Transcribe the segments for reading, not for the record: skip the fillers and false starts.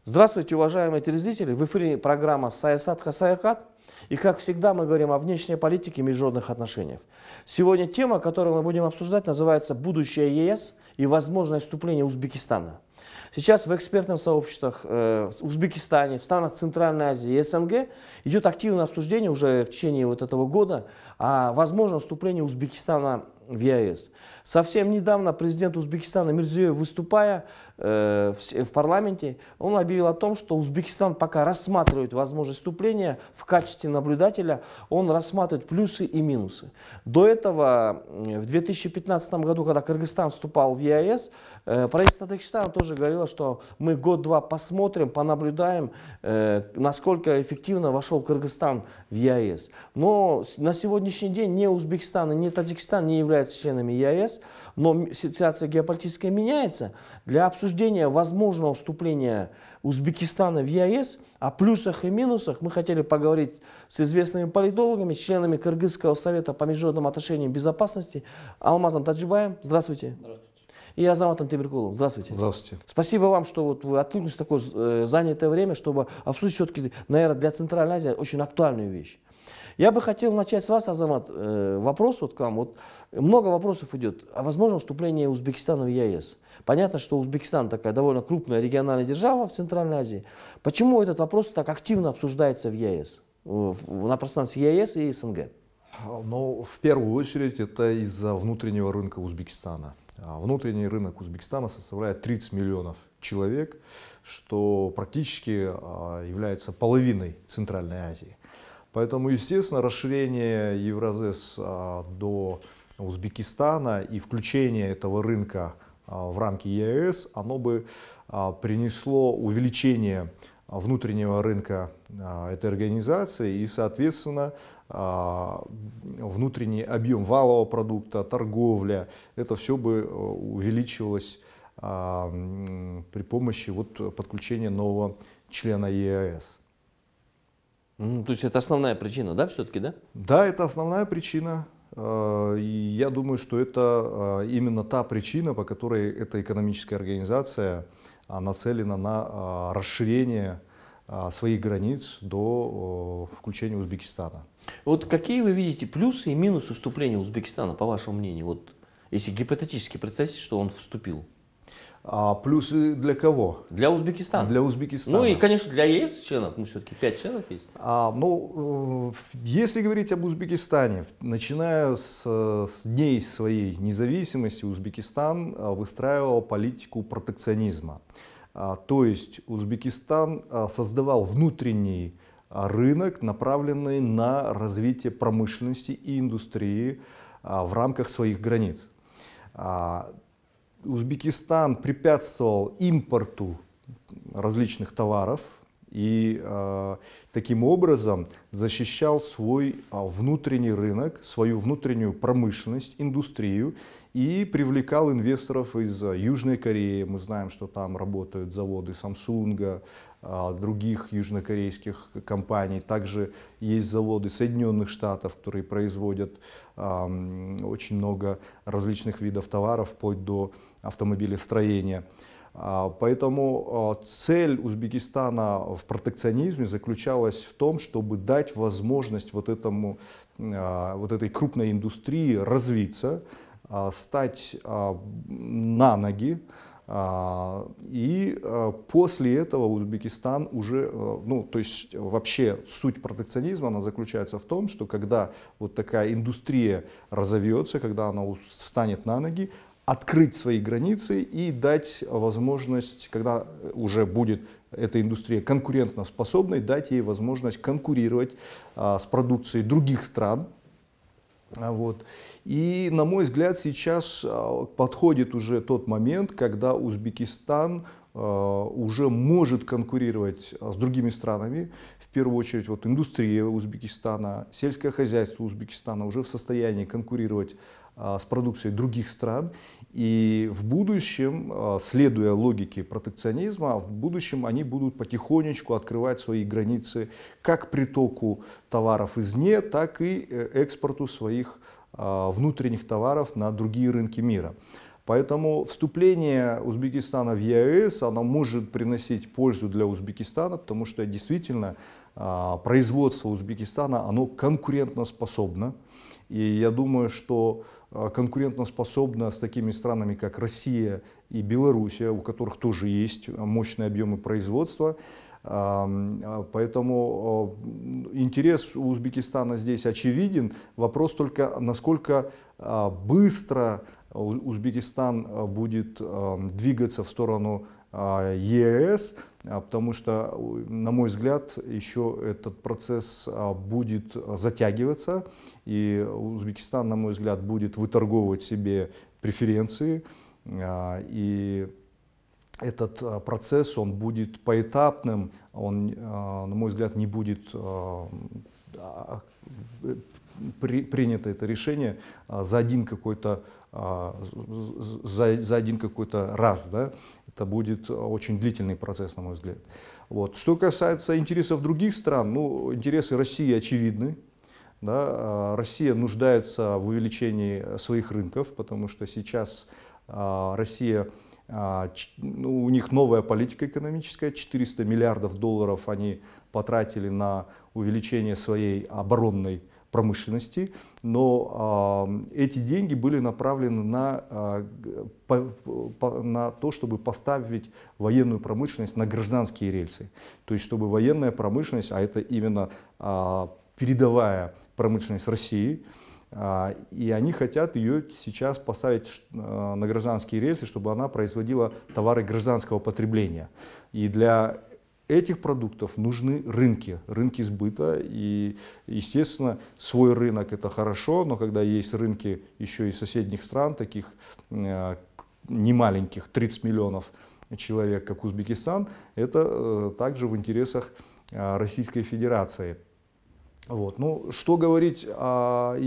Здравствуйте, уважаемые телезрители! В эфире программа «Саясат Хасаякат». И, как всегда, мы говорим о внешней политике и международных отношениях. Сегодня тема, которую мы будем обсуждать, называется «Будущее ЕС и возможное вступление Узбекистана». Сейчас в экспертных сообществах в Узбекистане, в странах Центральной Азии и СНГ идет активное обсуждение уже в течение вот этого года о возможном вступлении Узбекистана в ЕС. Совсем недавно президент Узбекистана Мирзиёев, выступая в парламенте, он объявил о том, что Узбекистан пока рассматривает возможность вступления в качестве наблюдателя, он рассматривает плюсы и минусы. До этого, в 2015 году, когда Кыргызстан вступал в ЕС, правительство Таджикистана тоже говорило, что мы год-два посмотрим, понаблюдаем, насколько эффективно вошел Кыргызстан в ЕС. Но на сегодняшний день ни Узбекистан, ни Таджикистан не являются членами ЕС, но ситуация геополитическая меняется. Для обсуждения возможного вступления Узбекистана в ЕС, о плюсах и минусах, мы хотели поговорить с известными политологами, членами Кыргызского совета по международным отношениям и безопасности Алмазом Таджибаевым. Здравствуйте. Здравствуйте. И Азаматом Темиркуловым. Здравствуйте. Здравствуйте. Спасибо вам, что вот вы откликнулись в такое занятое время, чтобы обсудить все-таки, наверное, для Центральной Азии очень актуальную вещь. Я бы хотел начать с вас, Азамат, вопрос вот к вам. Вот много вопросов идет о возможном вступлении Узбекистана в ЕС. Понятно, что Узбекистан такая довольно крупная региональная держава в Центральной Азии. Почему этот вопрос так активно обсуждается в ЕС, на пространстве ЕС и СНГ? Ну, в первую очередь, это из-за внутреннего рынка Узбекистана. Внутренний рынок Узбекистана составляет 30 миллионов человек, что практически является половиной Центральной Азии. Поэтому, естественно, расширение Евразес до Узбекистана и включение этого рынка в рамки ЕС, оно бы принесло увеличение внутреннего рынка этой организации и, соответственно, внутренний объем валового продукта, торговля, это все бы увеличивалось при помощи подключения нового члена ЕС. То есть это основная причина, да, все-таки, да? Да, это основная причина. И я думаю, что это именно та причина, по которой эта экономическая организация нацелена на расширение своих границ до включения Узбекистана. Вот какие вы видите плюсы и минусы вступления Узбекистана, по вашему мнению? Вот, если гипотетически представить, что он вступил. Плюсы для кого? Для Узбекистана. Для Узбекистана. Ну и, конечно, для ЕС членов, все-таки 5 членов есть. Если говорить об Узбекистане, начиная с дней своей независимости, Узбекистан выстраивал политику протекционизма. То есть Узбекистан создавал внутренний рынок, направленный на развитие промышленности и индустрии в рамках своих границ. Узбекистан препятствовал импорту различных товаров и таким образом защищал свой внутренний рынок, свою внутреннюю промышленность, индустрию и привлекал инвесторов из Южной Кореи. Мы знаем, что там работают заводы Samsung, других южнокорейских компаний. Также есть заводы Соединенных Штатов, которые производят очень много различных видов товаров, вплоть до автомобилестроения. Поэтому цель Узбекистана в протекционизме заключалась в том, чтобы дать возможность вот этой крупной индустрии развиться, стать на ноги. И после этого Узбекистан уже, то есть вообще суть протекционизма, она заключается в том, что когда вот такая индустрия разовьется, когда она встанет на ноги, открыть свои границы и дать возможность, когда уже будет эта индустрия конкурентоспособной, дать ей возможность конкурировать с продукцией других стран. И, на мой взгляд, сейчас подходит уже тот момент, когда Узбекистан уже может конкурировать с другими странами. В первую очередь индустрия Узбекистана, сельское хозяйство Узбекистана уже в состоянии конкурировать с продукцией других стран. И в будущем, следуя логике протекционизма, в будущем они будут потихонечку открывать свои границы как притоку товаров извне, так и экспорту своих внутренних товаров на другие рынки мира. Поэтому вступление Узбекистана в ЕАЭС, оно может приносить пользу для Узбекистана, потому что действительно производство Узбекистана, оно конкурентоспособно. И я думаю, что конкурентоспособно с такими странами, как Россия и Белоруссия, у которых тоже есть мощные объемы производства. Поэтому интерес у Узбекистана здесь очевиден. Вопрос только, насколько быстро Узбекистан будет двигаться в сторону ЕАЭС, потому что, на мой взгляд, еще этот процесс будет затягиваться, и Узбекистан, на мой взгляд, будет выторговывать себе преференции, и этот процесс, он будет поэтапным, он, на мой взгляд, не будет принято это решение за один какой-то раз, да? Это будет очень длительный процесс, на мой взгляд. Вот. Что касается интересов других стран, ну, интересы России очевидны. Да? Россия нуждается в увеличении своих рынков, потому что сейчас Россия, у них новая политика экономическая, 400 миллиардов долларов они потратили на увеличение своей оборонной промышленности, но эти деньги были направлены на то, чтобы поставить военную промышленность на гражданские рельсы. То есть, чтобы военная промышленность, а это именно передовая промышленность России, и они хотят ее сейчас поставить на гражданские рельсы, чтобы она производила товары гражданского потребления. И для этих продуктов нужны рынки сбыта, и, естественно, свой рынок это хорошо, но когда есть рынки еще и соседних стран, таких немаленьких, 30 миллионов человек, как Узбекистан, это также в интересах Российской Федерации. Вот. Ну, что говорить о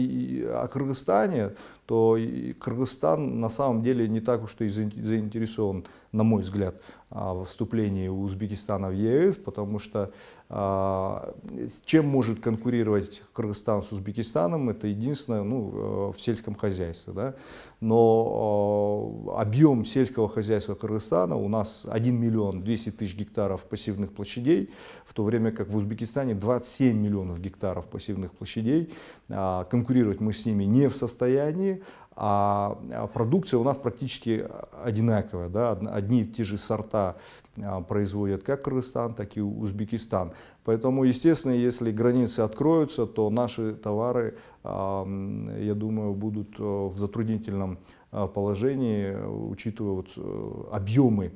Кыргызстане, то Кыргызстан на самом деле не так уж и заинтересован, на мой взгляд, в вступлении Узбекистана в ЕАЭС, потому что с чем может конкурировать Кыргызстан с Узбекистаном, это единственное, ну, в сельском хозяйстве. Да? Но объем сельского хозяйства Кыргызстана у нас 1 миллион 200 тысяч гектаров пассивных площадей, в то время как в Узбекистане 27 миллионов гектаров пассивных площадей. Конкурировать мы с ними не в состоянии, а продукция у нас практически одинаковая. Да? Одни и те же сорта производят как Кыргызстан, так и Узбекистан. Поэтому, естественно, если границы откроются, то наши товары, я думаю, будут в затруднительном положении, учитывая вот объемы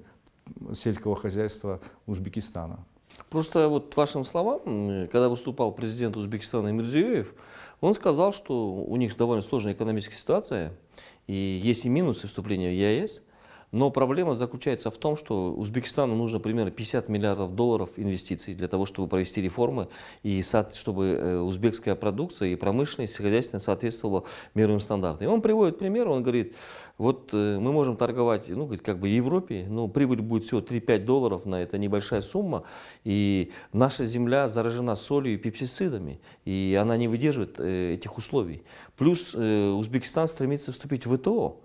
сельского хозяйства Узбекистана. Просто вот вашим словам, когда выступал президент Узбекистана Мирзиёев, он сказал, что у них довольно сложная экономическая ситуация, и есть и минусы вступления в ЕАЭС, но проблема заключается в том, что Узбекистану нужно примерно 50 миллиардов долларов инвестиций для того, чтобы провести реформы, и чтобы узбекская продукция и промышленность, и хозяйство соответствовала мировым стандартам. И он приводит пример, он говорит, вот мы можем торговать, ну, как бы Европе, но прибыль будет всего 3-5 долларов, на это небольшая сумма, и наша земля заражена солью и пестицидами, и она не выдерживает этих условий. Плюс Узбекистан стремится вступить в ВТО.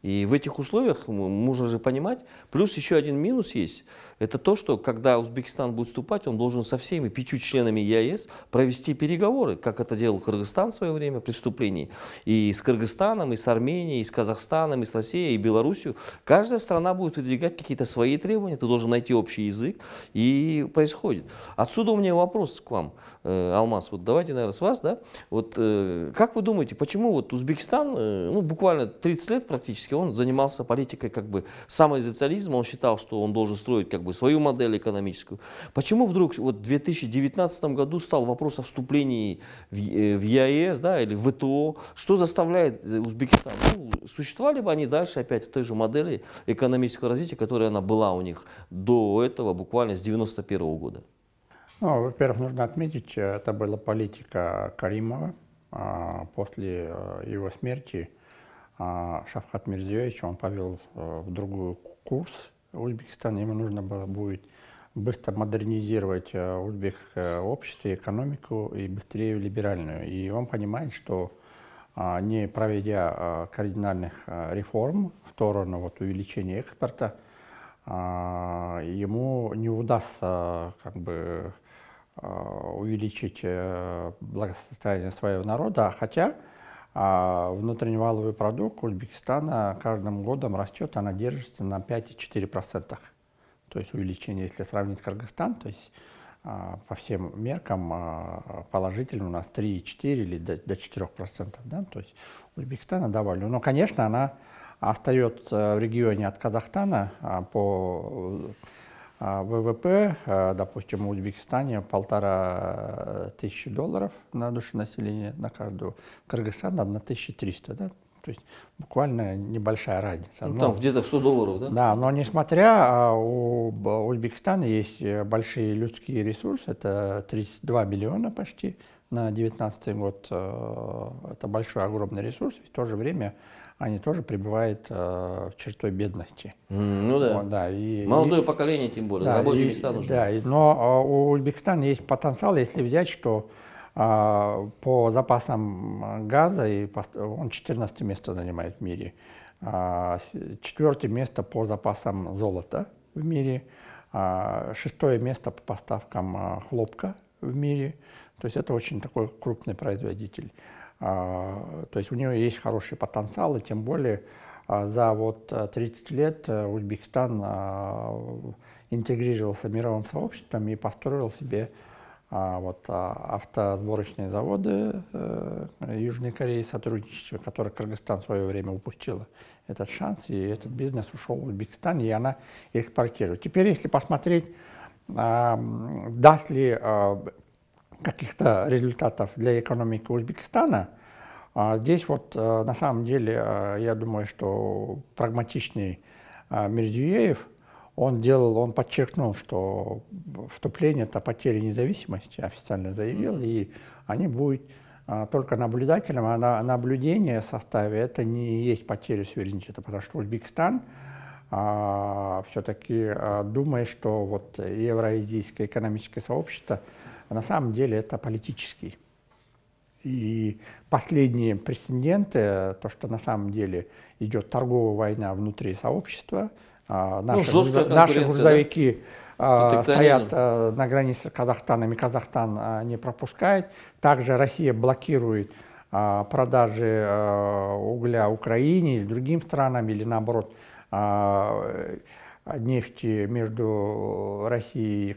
И в этих условиях нужно же понимать, плюс еще один минус есть, это то, что когда Узбекистан будет вступать, он должен со всеми 5 членами ЕАЭС провести переговоры, как это делал Кыргызстан в свое время при вступлении, и с Кыргызстаном, и с Арменией, и с Казахстаном, и с Россией, и Белоруссией. Каждая страна будет выдвигать какие-то свои требования, ты должен найти общий язык, и происходит. Отсюда у меня вопрос к вам, Алмаз, вот давайте, наверное, с вас, да, вот как вы думаете, почему вот Узбекистан, ну, буквально 30 лет практически, он занимался политикой как бы самоизоциализма, он считал, что он должен строить как бы свою модель экономическую. Почему вдруг вот в 2019 году стал вопрос о вступлении в ЕАЭС, да, или в ВТО? Что заставляет Узбекистан? Ну, существовали бы они дальше опять в той же модели экономического развития, которая она была у них до этого, буквально с 1991 года? Ну, во-первых, нужно отметить, это была политика Каримова. После его смерти Шавкат Мирзиёевич, он повел в другой курс Узбекистана. Ему нужно было будет быстро модернизировать узбекское общество, экономику и быстрее либеральную. И он понимает, что не проведя кардинальных реформ в сторону вот, увеличения экспорта, ему не удастся как бы увеличить благосостояние своего народа, хотя внутренний валовый продукт Узбекистана каждым годом растет, она держится на 5,4%. То есть увеличение, если сравнить Кыргызстан, то есть по всем меркам положительно у нас 3,4 или до 4%. Да? То есть Узбекистана довольна. Но, конечно, она остается в регионе от Казахстана по ВВП, допустим, в Узбекистане $1500 на душу населения на каждого, в Кыргызстане 1300, да? То есть буквально небольшая разница. Ну, там где-то в $100, да? Да, но несмотря, у Узбекистана есть большие людские ресурсы, это 32 миллиона почти на 2019 год, это большой огромный ресурс, и в то же время они тоже пребывают в чертой бедности. Ну да. Вот, да молодое поколение тем более, да, рабочие места нужны. Да, но у Узбекистана есть потенциал, если взять, что по запасам газа он 14 место занимает в мире, 4 место по запасам золота в мире, 6 место по поставкам хлопка в мире. То есть это очень такой крупный производитель. То есть у него есть хороший потенциал, и тем более за вот 30 лет Узбекистан интегрировался в мировым сообществом и построил себе вот автосборочные заводы Южной Кореи, сотрудничество, которое Кыргызстан в свое время упустило этот шанс, и этот бизнес ушел в Узбекистан, и она экспортирует. Теперь, если посмотреть, даст ли каких-то результатов для экономики Узбекистана, здесь вот на самом деле, я думаю, что прагматичный Мирзиёев, он подчеркнул, что вступление — это потеря независимости, официально заявил, и они будут только наблюдателем, а наблюдение в составе — это не есть потеря суверенитета, потому что Узбекистан все-таки думает, что вот евразийское экономическое сообщество на самом деле это политический. И последние прецеденты, то, что на самом деле идет торговая война внутри сообщества, наши грузовики стоят на границе с Казахстаном, и Казахстан не пропускает. Также Россия блокирует продажи угля Украине или другим странам, или наоборот нефти между Россией,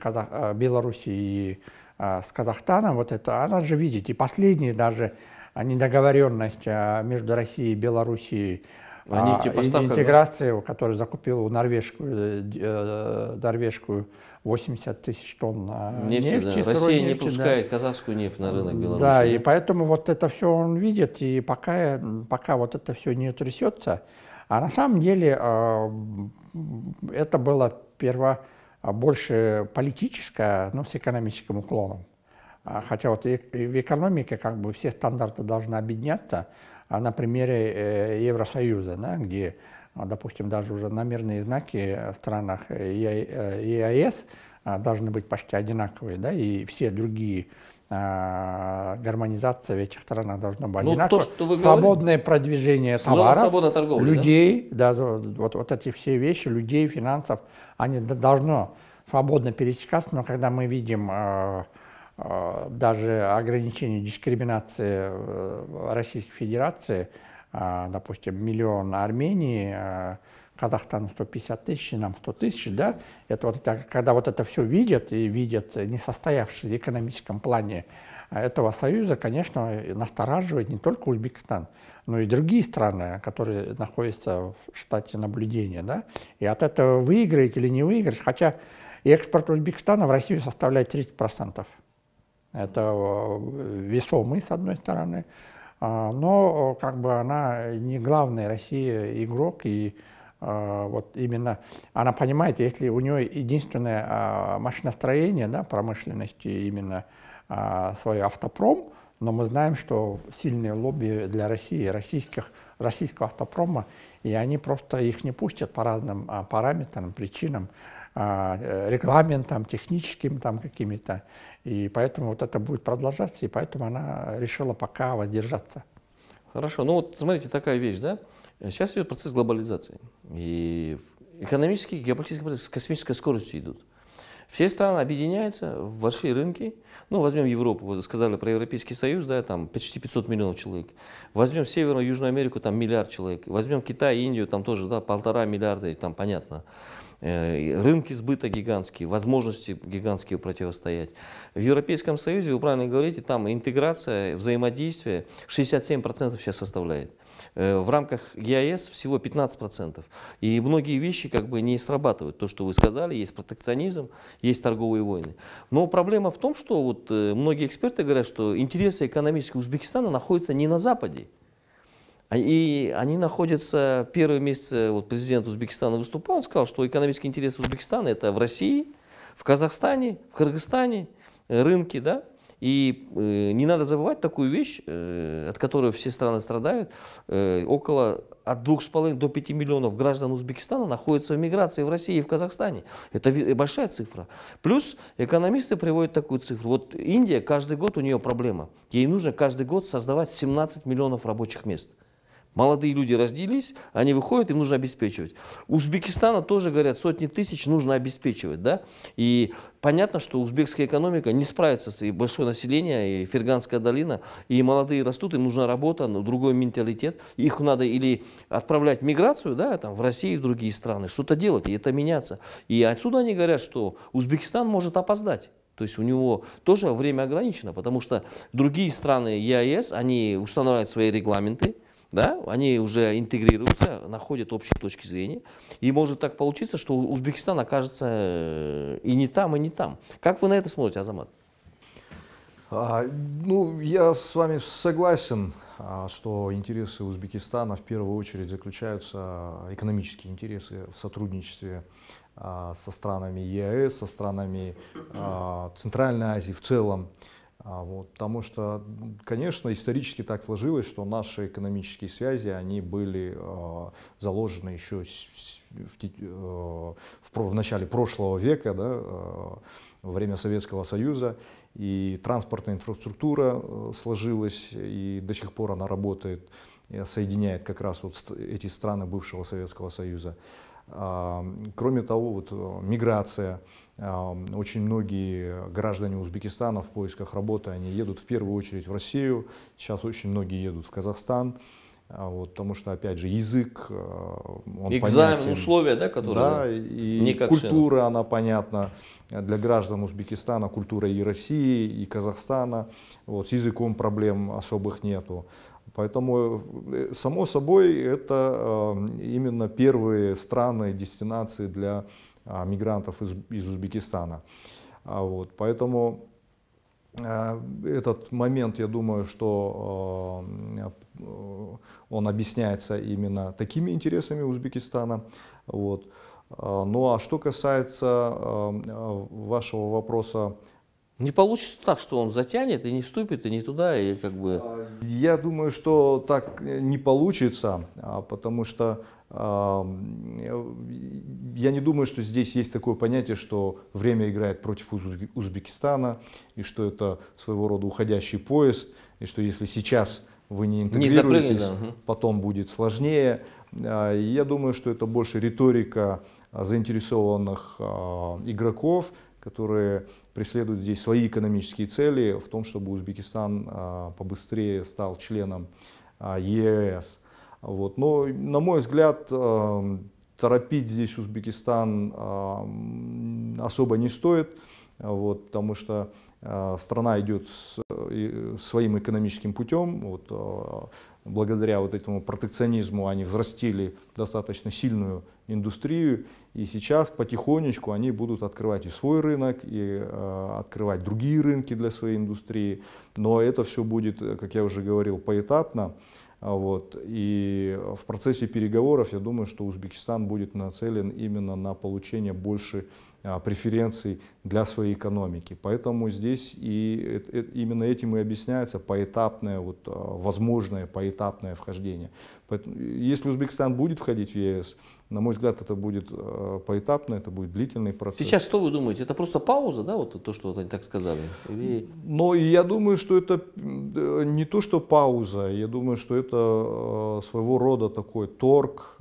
Белоруссией и с Казахстаном. Вот это, она же, видите, последняя даже недоговоренность между Россией и Белоруссией, интеграция, которую закупила норвежскую 80 тысяч тонн нефти. Да. Россия не пускает казахскую нефть на рынок Беларуси. Да, и поэтому вот это все он видит, и пока вот это все не трясется, а на самом деле это было больше политическое, но с экономическим уклоном. Хотя вот в экономике как бы все стандарты должны объединяться, на примере Евросоюза, да, где, допустим, даже уже номерные знаки в странах ЕАЭС должны быть почти одинаковые, да, и все другие гармонизации в этих странах должно быть одинаково. Свободное продвижение товаров, людей, да? Вот эти все вещи, людей, финансов, они должны свободно пересекаться, но когда мы видим даже ограничение дискриминации Российской Федерации, допустим, 1 миллион Армении, Казахстану 150 тысяч, нам 100 тысяч, да, когда вот это все видят и видят несостоявшийся в экономическом плане этого союза, конечно, настораживает не только Узбекистан, но и другие страны, которые находятся в штате наблюдения, да, и от этого выиграть или не выиграть, хотя экспорт Узбекистана в Россию составляет 30%. Это весомый, с одной стороны, но как бы она не главная Россия игрок, и вот именно она понимает, если у нее единственное машиностроение, да, промышленности именно свой автопром, но мы знаем, что сильные лобби для России, российского автопрома, и они просто их не пустят по разным параметрам, причинам, регламентам, техническим там какими-то. И поэтому вот это будет продолжаться, и поэтому она решила пока воздержаться. Хорошо. Ну вот смотрите, такая вещь, да? Сейчас идет процесс глобализации. И экономический, геополитический процесс с космической скоростью идут. Все страны объединяются в большие рынки. Ну, возьмем Европу, вы сказали про Европейский Союз, да, там почти 500 миллионов человек. Возьмем Северную, Южную Америку, там миллиард человек. Возьмем Китай, Индию, там тоже, да, 1,5 миллиарда, и там понятно. Рынки сбыта гигантские, возможности гигантские противостоять. В Европейском Союзе, вы правильно говорите, там интеграция, взаимодействие 67% сейчас составляет. В рамках ЕАЭС всего 15%. И многие вещи как бы не срабатывают. То, что вы сказали, есть протекционизм, есть торговые войны. Но проблема в том, что вот многие эксперты говорят, что интересы экономические Узбекистана находятся не на Западе. И они находятся, первый месяц вот президент Узбекистана выступал, он сказал, что экономические интересы Узбекистана это в России, в Казахстане, в Кыргызстане, рынки, да. И не надо забывать такую вещь, от которой все страны страдают. Около от 2,5 до 5 миллионов граждан Узбекистана находятся в миграции в России и в Казахстане. Это большая цифра. Плюс экономисты приводят такую цифру. Вот Индия, каждый год у нее проблема. Ей нужно каждый год создавать 17 миллионов рабочих мест. Молодые люди родились, они выходят, им нужно обеспечивать. Узбекистана тоже, говорят, сотни тысяч нужно обеспечивать. Да? И понятно, что узбекская экономика не справится с большое население, и Ферганская долина, и молодые растут, им нужна работа, но другой менталитет. Их надо или отправлять в миграцию, да, там, в Россию, в другие страны, что-то делать, и это меняться. И отсюда они говорят, что Узбекистан может опоздать. То есть у него тоже время ограничено, потому что другие страны ЕАЭС, они устанавливают свои регламенты, да, они уже интегрируются, находят общие точки зрения. И может так получиться, что Узбекистан окажется и не там, и не там. Как вы на это смотрите, Азамат? Ну, я с вами согласен, что интересы Узбекистана в первую очередь заключаются, экономические интересы в сотрудничестве со странами ЕАЭС, со странами Центральной Азии в целом. Вот, потому что, конечно, исторически так сложилось, что наши экономические связи, они были заложены еще в начале прошлого века, да, во время Советского Союза, и транспортная инфраструктура сложилась, и до сих пор она работает, соединяет как раз вот эти страны бывшего Советского Союза. Кроме того, вот, миграция. Очень многие граждане Узбекистана в поисках работы, они едут в первую очередь в Россию, сейчас очень многие едут в Казахстан, вот, потому что, опять же, язык, он экзамен, понятен, условия, да, которые да, и культура, она понятна для граждан Узбекистана, культура и России, и Казахстана, вот, с языком проблем особых нету. Поэтому, само собой, это именно первые страны, дестинации для мигрантов из Узбекистана. Вот, поэтому этот момент, я думаю, что он объясняется именно такими интересами Узбекистана. Вот. Ну а что касается вашего вопроса, не получится так, что он затянет и не вступит, и не туда, и как бы... Я думаю, что так не получится, потому что я не думаю, что здесь есть такое понятие, что время играет против Узбекистана, и что это своего рода уходящий поезд, и что если сейчас вы не интегрируетесь, потом будет сложнее. Я думаю, что это больше риторика заинтересованных игроков, которые преследуют здесь свои экономические цели в том, чтобы Узбекистан побыстрее стал членом ЕАЭС. Вот. Но, на мой взгляд, торопить здесь Узбекистан особо не стоит, вот, потому что страна идет своим экономическим путем. Вот, благодаря вот этому протекционизму они взрастили достаточно сильную индустрию, и сейчас потихонечку они будут открывать и свой рынок, и открывать другие рынки для своей индустрии. Но это все будет, как я уже говорил, поэтапно. Вот. И в процессе переговоров я думаю, что Узбекистан будет нацелен именно на получение больше преференций для своей экономики. Поэтому здесь и именно этим и объясняется поэтапное, вот, возможное поэтапное вхождение. Поэтому, если Узбекистан будет входить в ЕС, На мой взгляд, это будет поэтапно, это будет длительный процесс. Сейчас что вы думаете? Это просто пауза, да, вот то, что вот они так сказали? Или... Но я думаю, что это не то, что пауза, я думаю, что это своего рода такой торг,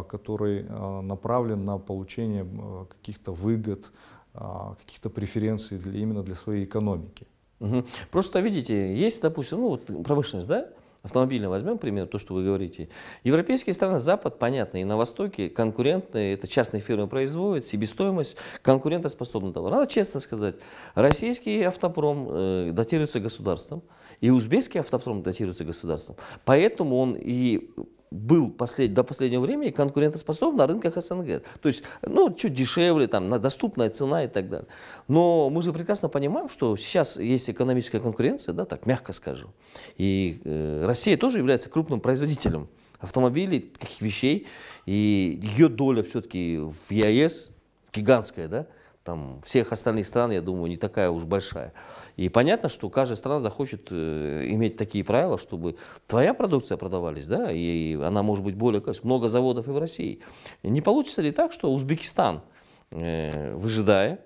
который направлен на получение каких-то выгод, каких-то преференций именно для своей экономики. Угу. Просто видите, есть, допустим, ну вот промышленность, да? Автомобильно возьмем, пример, то, что вы говорите. Европейские страны, Запад, понятно, и на Востоке конкурентные, это частные фирмы производят, себестоимость, конкурентоспособный товар. Надо честно сказать, российский автопром датируется государством, и узбекский автопром датируется государством. Поэтому он и был до последнего времени конкурентоспособен на рынках СНГ. То есть, ну, чуть дешевле, там, доступная цена и так далее. Но мы же прекрасно понимаем, что сейчас есть экономическая конкуренция, да, так мягко скажем. И Россия тоже является крупным производителем автомобилей, таких вещей. И ее доля все-таки в ЕАЭС гигантская, да. Там, всех остальных стран, я думаю, не такая уж большая. И понятно, что каждая страна захочет иметь такие правила, чтобы твоя продукция продавалась, да, и она может быть более качественной. Много заводов и в России. Не получится ли так, что Узбекистан, выжидая,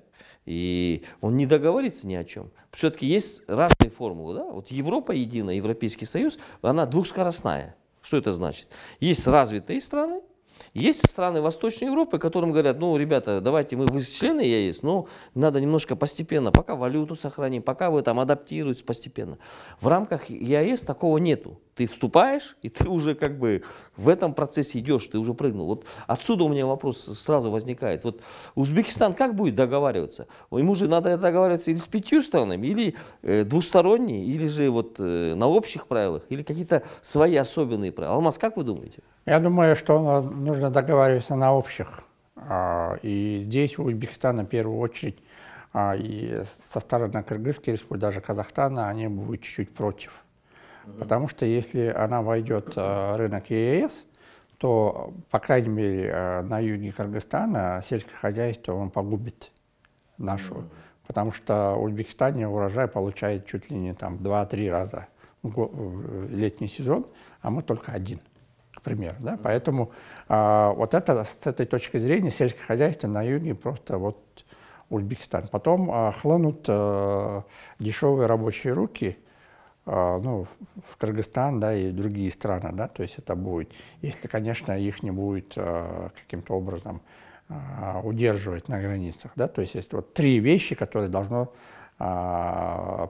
и он не договорится ни о чем? Все-таки есть разные формулы, да? Вот Европа единая, Европейский Союз, она двухскоростная. Что это значит? Есть развитые страны, есть страны Восточной Европы, которым говорят, ну, ребята, давайте, вы члены ЕАЭС, но надо немножко постепенно, пока валюту сохраним, пока вы там адаптируетесь постепенно. В рамках ЕАЭС такого нету. Ты вступаешь, и ты уже как бы в этом процессе идешь, ты уже прыгнул. Вот отсюда у меня вопрос сразу возникает. Вот Узбекистан как будет договариваться? Ему же надо договариваться или с 5 странами, или двусторонние, или же вот на общих правилах, или какие-то свои особенные правила. Алмаз, как вы думаете? Я думаю, что нужно договариваться на общих. И здесь у Узбекистана в первую очередь, и со стороны Кыргызской республики, даже Казахстана, они будут чуть-чуть против. Потому что если она войдет в рынок ЕАЭС, то, по крайней мере, на юге Кыргызстана сельское хозяйство он погубит нашу. Потому что в Узбекистане урожай получает чуть ли не там 2-3 раза в летний сезон, а мы только один. Пример, да? Поэтому вот это с этой точки зрения сельское хозяйство на юге просто вот Узбекистан. Потом хлынут дешевые рабочие руки, ну, в Кыргызстан, да, и другие страны, да, то есть это будет, если, конечно, их не будет каким-то образом удерживать на границах, да, то есть есть вот 3 вещи, которые должно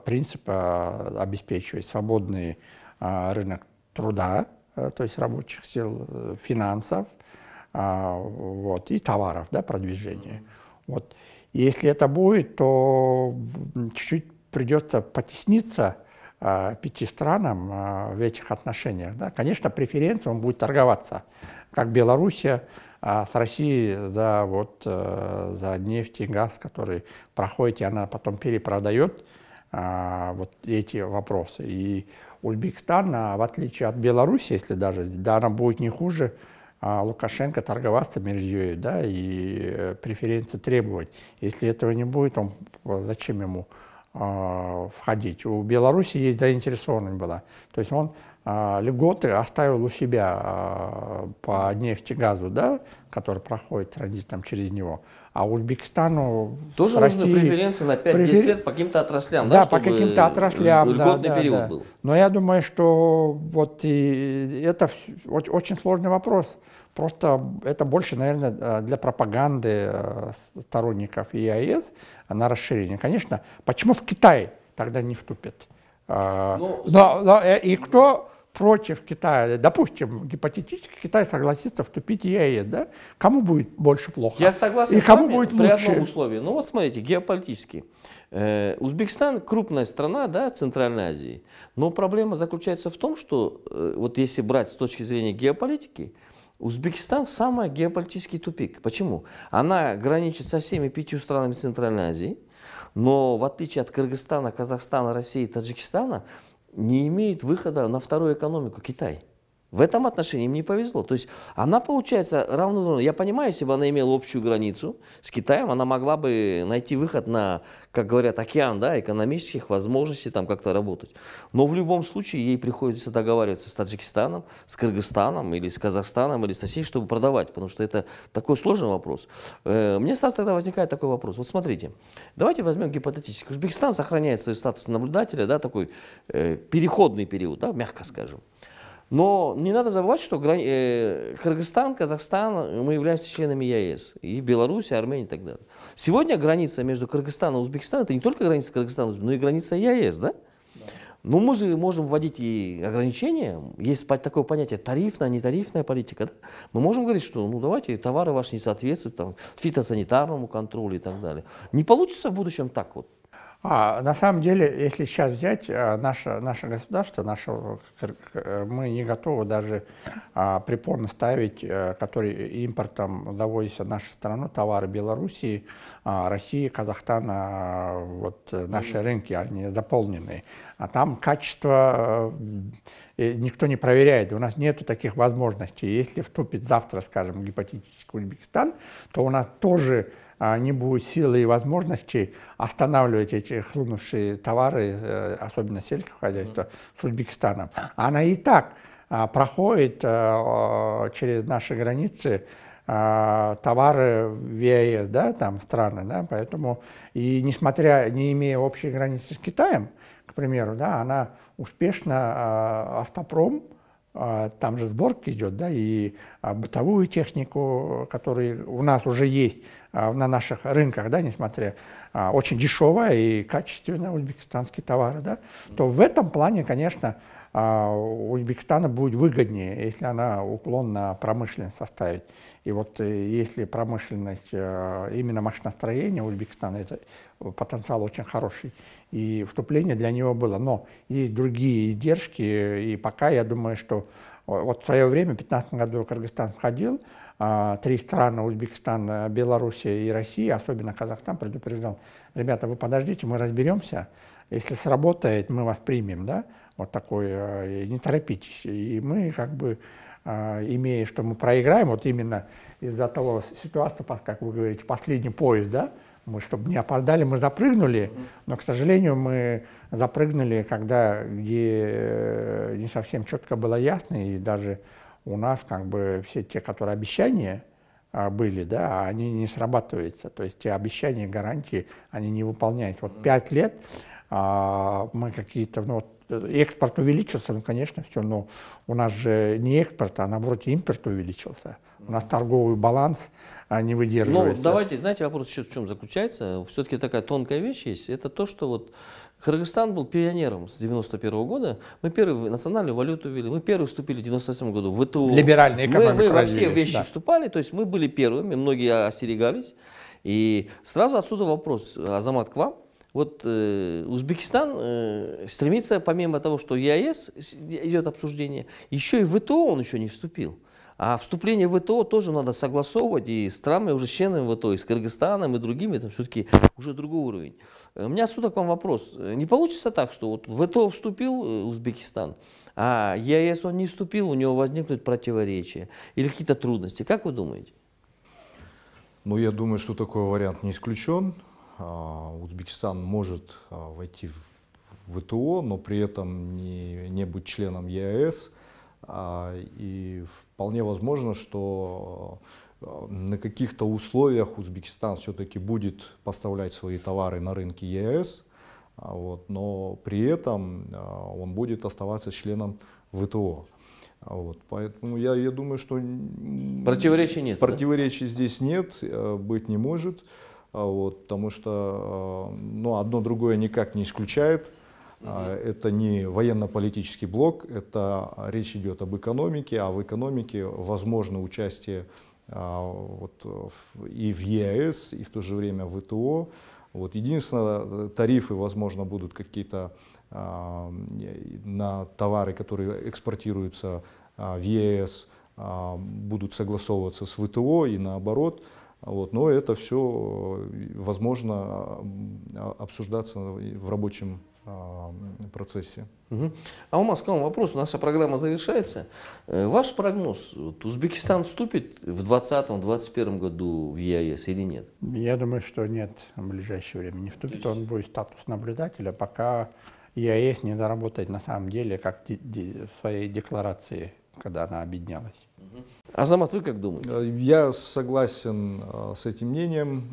принцип обеспечивать: свободный рынок труда, то есть рабочих сил, финансов, вот, и товаров, да, продвижения. Вот. Если это будет, то чуть-чуть придется потесниться 5 странам в этих отношениях. Да. Конечно, преференцией он будет торговаться, как Белоруссия с Россией за нефть и газ, который проходит, и она потом перепродает вот эти вопросы. И Узбекистан, в отличие от Беларуси, если даже, да, она будет не хуже, Лукашенко торговаться Мирзиёев, да, и преференции требовать. Если этого не будет, зачем ему входить? У Беларуси есть заинтересованность была. То есть он льготы оставил у себя по нефти, газу, да, который проходит транзитом через него. А Узбекистану тоже нужны преференции на 5-10 лет по каким-то отраслям, да, по каким-то отраслям, льготный период был. Но я думаю, что вот и это очень сложный вопрос. Просто это больше, наверное, для пропаганды сторонников ЕАЭС на расширение. Конечно, почему в Китай тогда не вступят? И кто против Китая? Допустим, гипотетически Китай согласится вступить в ЕАЭС, да? Кому будет больше плохо? Я согласен и с кому вами будет при лучше? одном условии. Ну вот смотрите, геополитически. Узбекистан крупная страна, да, Центральной Азии. Но проблема заключается в том, что вот если брать с точки зрения геополитики, Узбекистан самый геополитический тупик. Почему? Она граничит со всеми 5 странами Центральной Азии, но в отличие от Кыргызстана, Казахстана, России и Таджикистана, не имеет выхода на вторую экономику Китай. В этом отношении им не повезло. То есть она, получается, равно. Я понимаю, если бы она имела общую границу с Китаем, она могла бы найти выход на, как говорят, океан, да, экономических возможностей там как-то работать. Но в любом случае ей приходится договариваться с Таджикистаном, с Кыргызстаном или с Казахстаном или с Россией, чтобы продавать, потому что это такой сложный вопрос. Мне сразу тогда возникает такой вопрос. Вот смотрите, давайте возьмем гипотетически. Узбекистан сохраняет свой статус наблюдателя, да, такой переходный период, да, мягко скажем. Но не надо забывать, что Кыргызстан, Казахстан, мы являемся членами ЕС, и Беларусь, и Армения и так далее. Сегодня граница между Кыргызстаном и Узбекистаном, это не только граница Кыргызстана, но и граница ЕС, да? Но мы же можем вводить и ограничения, есть такое понятие тарифная, нетарифная политика, да? Мы можем говорить, что ну давайте товары ваши не соответствуют там, фитосанитарному контролю и так далее. Не получится в будущем так вот? На самом деле, если сейчас взять наше государство, мы не готовы даже препон ставить, который импортом завозится в нашу страну, товары Белоруссии, России, Казахстана, вот наши рынки, они заполнены. А там качество никто не проверяет, у нас нет таких возможностей. Если вступит завтра, скажем, гипотетически Узбекистан, то у нас тоже не будет силы и возможностей останавливать эти хлынувшие товары, особенно сельского хозяйства, с Узбекистаном. Она и так проходит через наши границы товары в ЕС, да, там страны, да, поэтому, и несмотря, не имея общей границы с Китаем, к примеру, да, она успешно, автопром, там же сборка идет, да, и бытовую технику, которая у нас уже есть на наших рынках, да, несмотря очень дешевая и качественная узбекистанские товары, да, то в этом плане, конечно, Узбекистану будет выгоднее, если она уклон на промышленность составит. И вот если промышленность, именно машиностроение Узбекистана, это потенциал очень хороший, и вступление для него было. Но есть другие издержки, и пока я думаю, что вот в свое время, в 2015 году Кыргызстан входил, 3 страны, Узбекистан, Белоруссия и Россия, особенно Казахстан, предупреждал: ребята, вы подождите, мы разберемся, если сработает, мы вас примем, да, вот такой, не торопитесь. И мы как бы, имея, что мы проиграем, вот именно из-за того ситуации, как вы говорите, последний поезд, да, мы, чтобы не опоздали, мы запрыгнули, но, к сожалению, мы запрыгнули, где не совсем четко было ясно, и даже у нас как бы все те, которые обещания были, да, они не срабатываются, то есть те обещания, гарантии, они не выполняются. Вот 5 лет мы какие-то, ну, экспорт увеличился, ну, конечно, все, но у нас же не экспорт, а наоборот импорт увеличился. У нас торговый баланс не выдерживается. Ну, давайте, знаете, вопрос еще в чем заключается. Все-таки такая тонкая вещь есть. Это то, что вот Кыргызстан был пионером с 91 года. Мы первую национальную валюту ввели. Мы первые вступили в 97 году в ВТО. Либеральная экономика. Мы во все вещи вступали, то есть мы были первыми, многие остерегались. И сразу отсюда вопрос, Азамат, к вам. Вот Узбекистан стремится, помимо того, что ЕАЭС идет обсуждение, еще и в ВТО он еще не вступил. А вступление в ВТО тоже надо согласовывать и с странами, уже членами ВТО, и с Кыргызстаном, и другими, это все-таки уже другой уровень. У меня отсюда к вам вопрос. Не получится так, что вот в ВТО вступил Узбекистан, а ЕАЭС он не вступил, у него возникнут противоречия или какие-то трудности? Как вы думаете? Ну, я думаю, что такой вариант не исключен. Узбекистан может войти в ВТО, но при этом не быть членом ЕАЭС. И вполне возможно, что на каких-то условиях Узбекистан все-таки будет поставлять свои товары на рынки ЕАЭС, вот, но при этом он будет оставаться членом ВТО. Вот, поэтому я думаю, что противоречий нет. Противоречий здесь нет, быть не может, вот, потому что одно другое никак не исключает. Это не военно-политический блок, это речь идет об экономике, а в экономике возможно участие и в ЕАЭС, и в то же время в ВТО. Вот. Единственное, тарифы, возможно, будут какие-то на товары, которые экспортируются в ЕАЭС, будут согласовываться с ВТО и наоборот. Вот. Но это все возможно обсуждаться в рабочем процессе. А у нас к вам вопрос, наша программа завершается. Ваш прогноз, вот, Узбекистан вступит в 2020-2021 году в ЕАЭС или нет? Я думаю, что нет, в ближайшее время не вступит. Он будет статус наблюдателя, пока ЕАЭС не заработает на самом деле, как в своей декларации, когда она объединялась. Азамат, вы как думаете? Я согласен с этим мнением.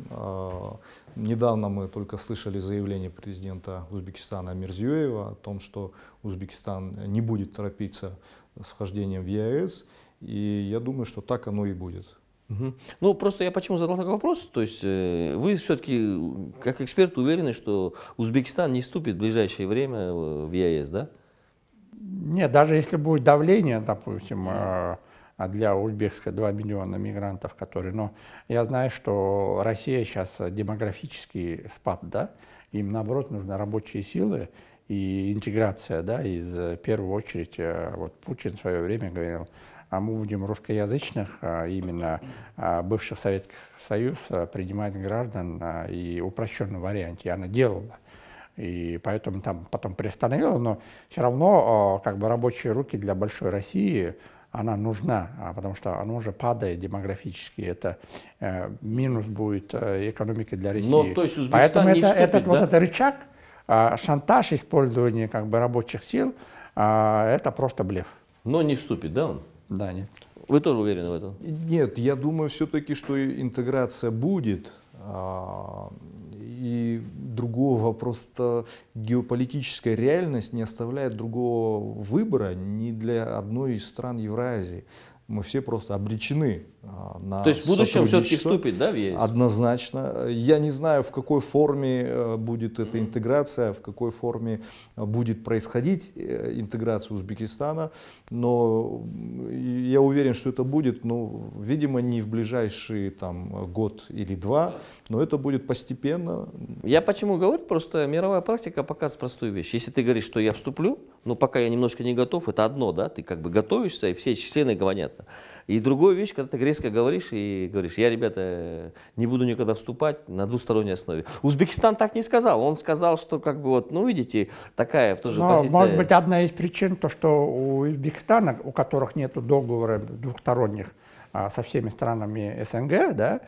Недавно мы только слышали заявление президента Узбекистана Мирзиёева о том, что Узбекистан не будет торопиться с вхождением в ЕАЭС. И я думаю, что так оно и будет. Ну, просто я почему задал такой вопрос, то есть вы все-таки, как эксперт, уверены, что Узбекистан не вступит в ближайшее время в ЕАЭС, да? Нет, даже если будет давление, допустим, для узбекской 2 миллиона мигрантов, которые... Но я знаю, что Россия сейчас демографический спад, да? Им, наоборот, нужны рабочие силы и интеграция, да? И в первую очередь, вот Путин в свое время говорил, а мы будем русскоязычных, именно бывших Советских Союз, принимать граждан и в упрощенном варианте. И она делала. И поэтому там потом приостановила, но все равно как бы рабочие руки для большой России, она нужна, потому что она уже падает демографически. Это минус будет экономики для России. Но, то есть Узбекистан поэтому не вступит, этот, да? вот этот рычаг, шантаж, использование как бы рабочих сил, это просто блеф. Но не вступит, да, он? Да, нет. Вы тоже уверены в этом? Нет, я думаю все-таки, что интеграция будет. И другого просто геополитическая реальность не оставляет другого выбора ни для одной из стран Евразии. Мы все просто обречены на То есть в будущем все-таки сотрудничество. вступит, да, в ЕС? Однозначно. Я не знаю, в какой форме будет эта интеграция, в какой форме будет происходить интеграция Узбекистана, но я уверен, что это будет, ну, видимо, не в ближайший там, год или два, но это будет постепенно. Я почему говорю, просто мировая практика показывает простую вещь. Если ты говоришь, что я вступлю, но пока я немножко не готов, это одно, да, ты как бы готовишься, и все члены говорят. И другая вещь, когда ты резко говоришь и говоришь, я, ребята, не буду никогда вступать на двусторонней основе. Узбекистан так не сказал. Он сказал, что как бы вот, ну видите, такая тоже позиция. Может быть, одна из причин, то, что у Узбекистана, у которых нет договора двухсторонних со всеми странами СНГ, да,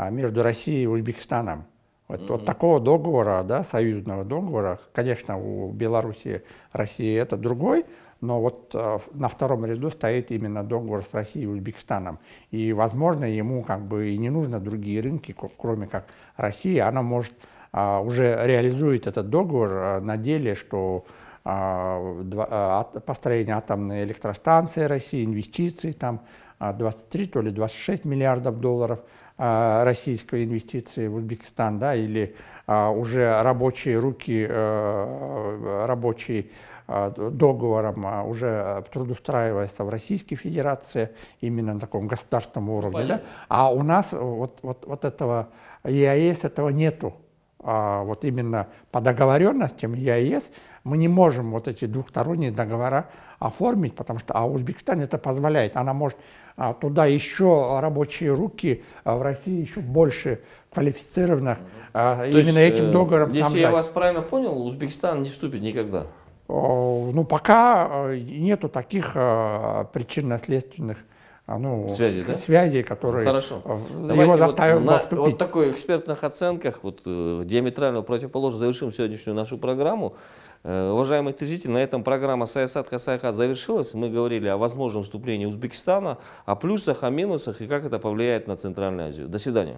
между Россией и Узбекистаном, вот такого договора, да, союзного договора, конечно, у Беларуси, России это другой, но вот на втором ряду стоит именно договор с Россией и Узбекистаном. И, возможно, ему как бы и не нужно другие рынки, кроме как Россия. Она может уже реализует этот договор на деле, что построение атомной электростанции России, инвестиции, там 23, то ли 26 миллиардов долларов российской инвестиции в Узбекистан, да, или уже рабочие руки, рабочие договором уже трудоустраивается в Российской Федерации, именно на таком государственном уровне. Да? А у нас вот этого ЕАЭС этого нету. Вот именно по договоренностям ЕАЭС мы не можем вот эти двухсторонние договора оформить, потому что Узбекистан это позволяет. Она может туда еще рабочие руки, в России еще больше квалифицированных именно этим договором. Если я вас правильно понял, Узбекистан не вступит никогда. Ну, пока нету таких причинно-следственных связей, которые его заставят вступить. Вот такой экспертных оценках, вот диаметрально противоположно завершим сегодняшнюю нашу программу. Уважаемые зрители, на этом программа «Саясат Хасаяхат» завершилась. Мы говорили о возможном вступлении Узбекистана, о плюсах, о минусах и как это повлияет на Центральную Азию. До свидания.